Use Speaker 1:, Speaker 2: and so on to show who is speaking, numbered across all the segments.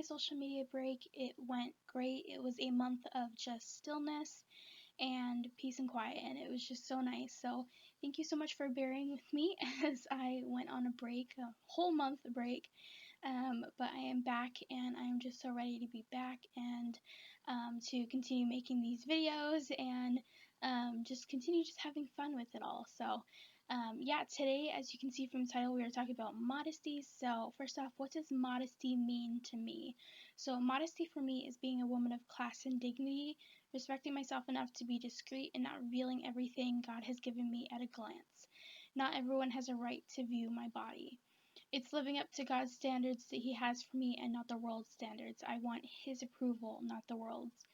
Speaker 1: social media break. It went great. It was a month of just stillness and peace and quiet, and it was just so nice. So thank you so much for bearing with me as I went on a break, a whole month break. But I am back, and I am just so ready to be back and to continue making these videos and just continue just having fun with it all. So yeah, today, as you can see from the title, we are talking about modesty. So first off, what does modesty mean to me? So modesty for me is being a woman of class and dignity, respecting myself enough to be discreet and not revealing everything God has given me at a glance. Not everyone has a right to view my body. It's living up to God's standards that He has for me and not the world's standards. I want His approval, not the world's.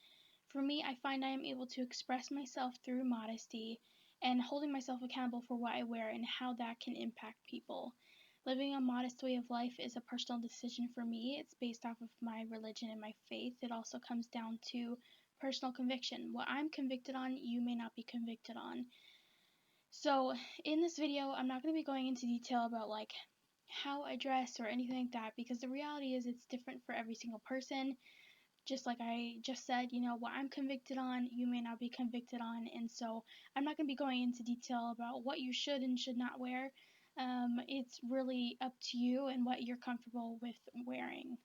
Speaker 1: For me, I find I am able to express myself through modesty and holding myself accountable for what I wear and how that can impact people. Living a modest way of life is a personal decision for me. It's based off of my religion and my faith. It also comes down to personal conviction. What I'm convicted on, you may not be convicted on. So in this video, I'm not going to be going into detail about like how I dress or anything like that, because the reality is it's different for every single person. Just like I just said, what I'm convicted on, you may not be convicted on, and so I'm not going to be going into detail about what you should and should not wear. It's really up to you and what you're comfortable with wearing.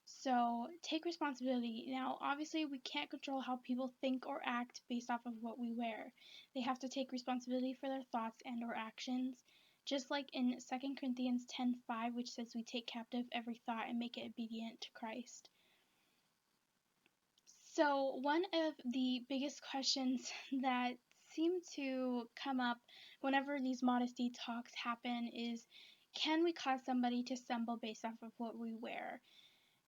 Speaker 1: So take responsibility. Now, obviously, we can't control how people think or act based off of what we wear. They have to take responsibility for their thoughts and or actions. Just like in 2 Corinthians 10:5, which says we take captive every thought and make it obedient to Christ. So one of the biggest questions that seem to come up whenever these modesty talks happen is, can we cause somebody to stumble based off of what we wear?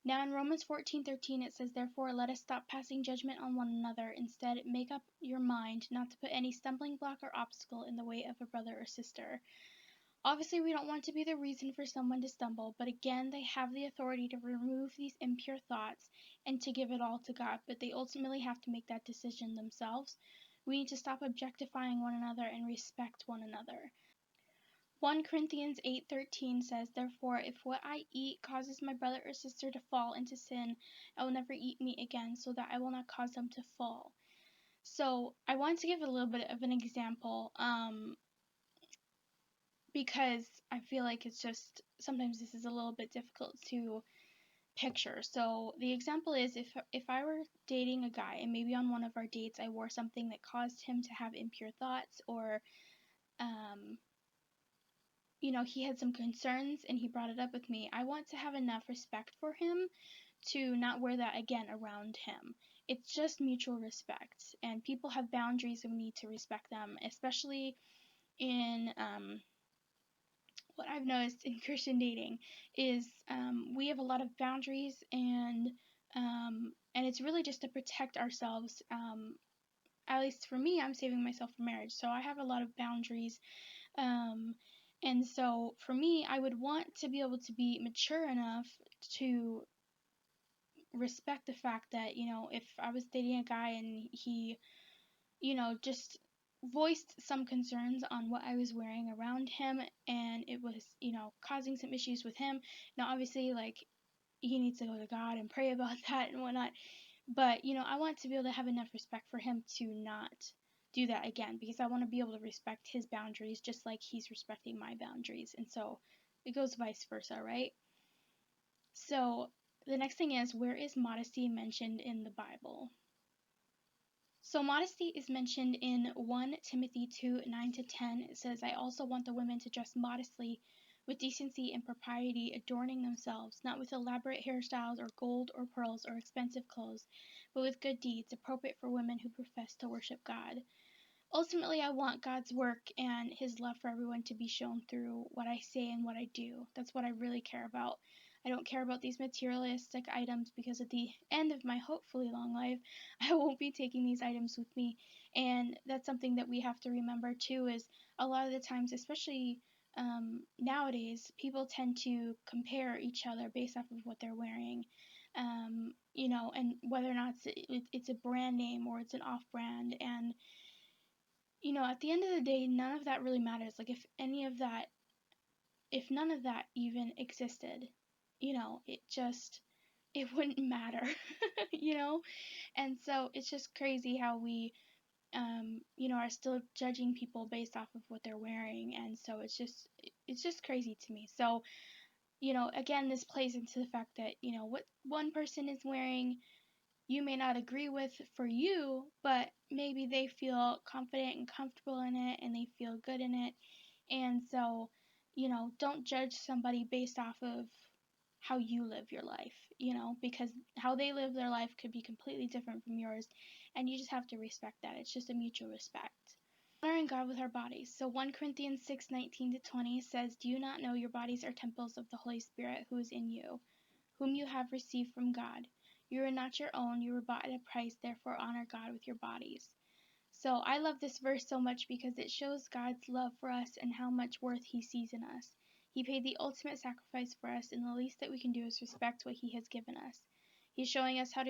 Speaker 1: Now in Romans 14:13 it says, "Therefore let us stop passing judgment on one another. Instead, make up your mind not to put any stumbling block or obstacle in the way of a brother or sister." Obviously, we don't want to be the reason for someone to stumble, but again, they have the authority to remove these impure thoughts and to give it all to God, but they ultimately have to make that decision themselves. We need to stop objectifying one another and respect one another. 1 Corinthians 8:13 says, "Therefore, if what I eat causes my brother or sister to fall into sin, I will never eat meat again, so that I will not cause them to fall." So I want to give a little bit of an example, because I feel like it's just, sometimes this is a little bit difficult to picture. So the example is, if I were dating a guy and maybe on one of our dates I wore something that caused him to have impure thoughts, or he had some concerns and he brought it up with me, I want to have enough respect for him to not wear that again around him. It's just mutual respect, and people have boundaries and we need to respect them, especially in what I've noticed in Christian dating is we have a lot of boundaries, and it's really just to protect ourselves. At least for me, I'm saving myself for marriage, so I have a lot of boundaries. And so for me, I would want to be able to be mature enough to respect the fact that, if I was dating a guy and he, just voiced some concerns on what I was wearing around him, and it was, causing some issues with him. Now, obviously, like, he needs to go to God and pray about that and whatnot, but, I want to be able to have enough respect for him to not do that again, because I want to be able to respect his boundaries just like he's respecting my boundaries, and so it goes vice versa, right? So the next thing is, where is modesty mentioned in the Bible? So modesty is mentioned in 1 Timothy 2:9-10. It says, "I also want the women to dress modestly, with decency and propriety, adorning themselves, not with elaborate hairstyles or gold or pearls or expensive clothes, but with good deeds, appropriate for women who profess to worship God." Ultimately, I want God's work and His love for everyone to be shown through what I say and what I do. That's what I really care about. I don't care about these materialistic items, because at the end of my hopefully long life, I won't be taking these items with me. And that's something that we have to remember too, is a lot of the times, especially nowadays, people tend to compare each other based off of what they're wearing. And whether or not it's a brand name or it's an off-brand, and at the end of the day, none of that really matters. Like, if none of that even existed, it it wouldn't matter, you know? And so it's just crazy how we, are still judging people based off of what they're wearing. And so it's just crazy to me. So, again, this plays into the fact that, what one person is wearing, you may not agree with for you, but maybe they feel confident and comfortable in it and they feel good in it. And so, don't judge somebody based off of how you live your life, because how they live their life could be completely different from yours, and you just have to respect that. It's just a mutual respect. Honoring God with our bodies. So 1 Corinthians 6:19-20 says, "Do you not know your bodies are temples of the Holy Spirit who is in you, whom you have received from God? You are not your own, you were bought at a price, therefore honor God with your bodies." So I love this verse so much because it shows God's love for us and how much worth he sees in us. He paid the ultimate sacrifice for us, and the least that we can do is respect what he has given us. He's showing us how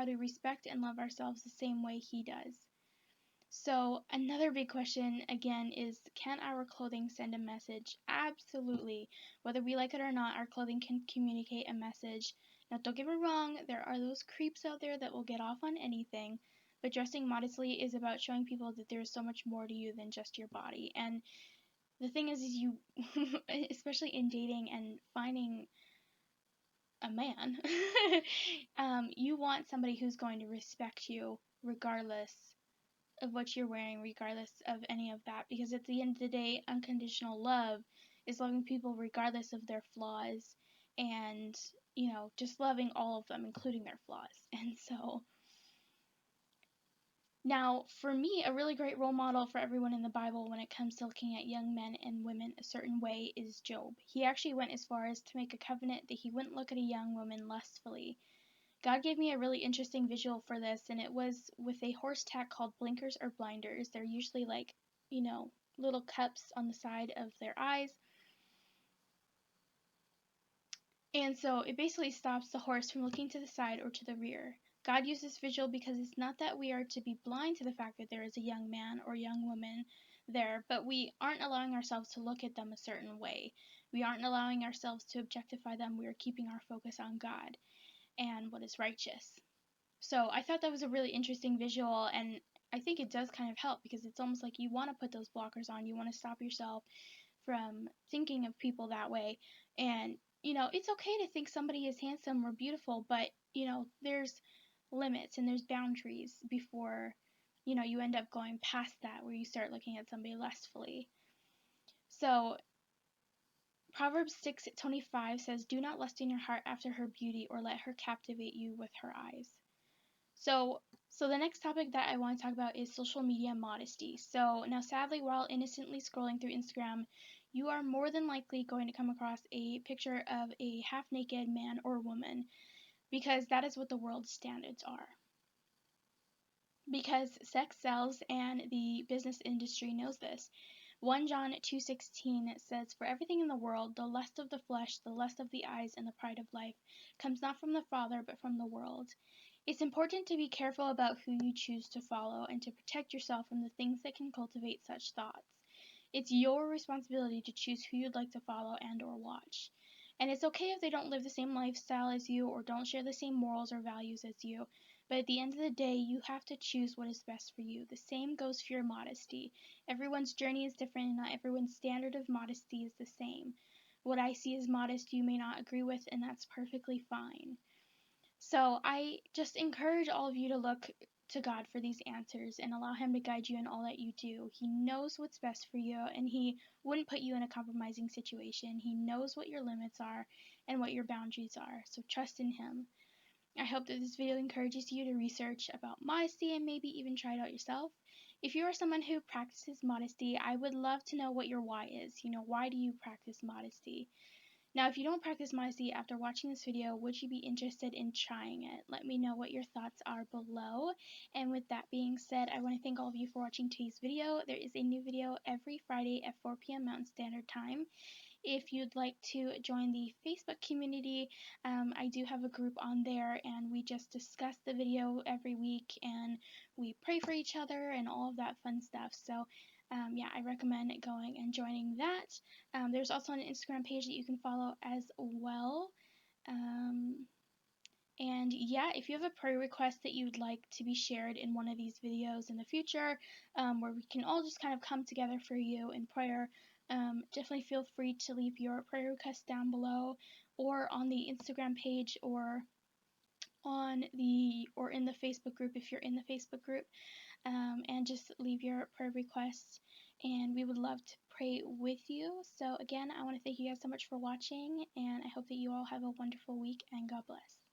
Speaker 1: to respect and love ourselves the same way he does. So another big question again is, can our clothing send a message? Absolutely. Whether we like it or not, our clothing can communicate a message. Now don't get me wrong, there are those creeps out there that will get off on anything, but dressing modestly is about showing people that there is so much more to you than just your body. And the thing is you, especially in dating and finding a man, you want somebody who's going to respect you regardless of what you're wearing, regardless of any of that, because at the end of the day, unconditional love is loving people regardless of their flaws, and just loving all of them, including their flaws. And so now, for me, a really great role model for everyone in the Bible when it comes to looking at young men and women a certain way is Job. He actually went as far as to make a covenant that he wouldn't look at a young woman lustfully. God gave me a really interesting visual for this, and it was with a horse tack called blinkers or blinders. They're usually like, little cups on the side of their eyes. And so it basically stops the horse from looking to the side or to the rear. God used this visual because it's not that we are to be blind to the fact that there is a young man or young woman there, but we aren't allowing ourselves to look at them a certain way. We aren't allowing ourselves to objectify them. We are keeping our focus on God and what is righteous. So I thought that was a really interesting visual, and I think it does kind of help because it's almost like you want to put those blockers on. You want to stop yourself from thinking of people that way. And, it's okay to think somebody is handsome or beautiful, but, there's limits and there's boundaries before, you end up going past that where you start looking at somebody lustfully. So Proverbs 6:25 says, "Do not lust in your heart after her beauty, or let her captivate you with her eyes." So the next topic that I want to talk about is social media modesty. So now sadly, while innocently scrolling through Instagram, you are more than likely going to come across a picture of a half-naked man or woman, because that is what the world's standards are. Because sex sells and the business industry knows this. 1 John 2:16 says, "For everything in the world, the lust of the flesh, the lust of the eyes, and the pride of life, comes not from the Father, but from the world." It's important to be careful about who you choose to follow and to protect yourself from the things that can cultivate such thoughts. It's your responsibility to choose who you'd like to follow and or watch. And it's okay if they don't live the same lifestyle as you or don't share the same morals or values as you, but at the end of the day, you have to choose what is best for you. The same goes for your modesty. Everyone's journey is different and not everyone's standard of modesty is the same. What I see as modest you may not agree with, and that's perfectly fine. So I just encourage all of you to look to God for these answers and allow him to guide you in all that you do. He knows what's best for you, and he wouldn't put you in a compromising situation. He knows what your limits are and what your boundaries are, so trust in him. I hope that this video encourages you to research about modesty and maybe even try it out yourself. If you are someone who practices modesty, I would love to know what your why is. Why do you practice modesty? Now, if you don't practice modesty after watching this video, would you be interested in trying it? Let me know what your thoughts are below. And with that being said, I want to thank all of you for watching today's video. There is a new video every Friday at 4 p.m. Mountain Standard Time. If you'd like to join the Facebook community, I do have a group on there, and we just discuss the video every week, and we pray for each other and all of that fun stuff. So yeah, I recommend going and joining that. There's also an Instagram page that you can follow as well. And yeah, if you have a prayer request that you would like to be shared in one of these videos in the future, where we can all just kind of come together for you in prayer, definitely feel free to leave your prayer request down below, or on the Instagram page, or in the Facebook group if you're in the Facebook group, and just leave your prayer requests, and we would love to pray with you. So again, I want to thank you guys so much for watching, and I hope that you all have a wonderful week, and God bless.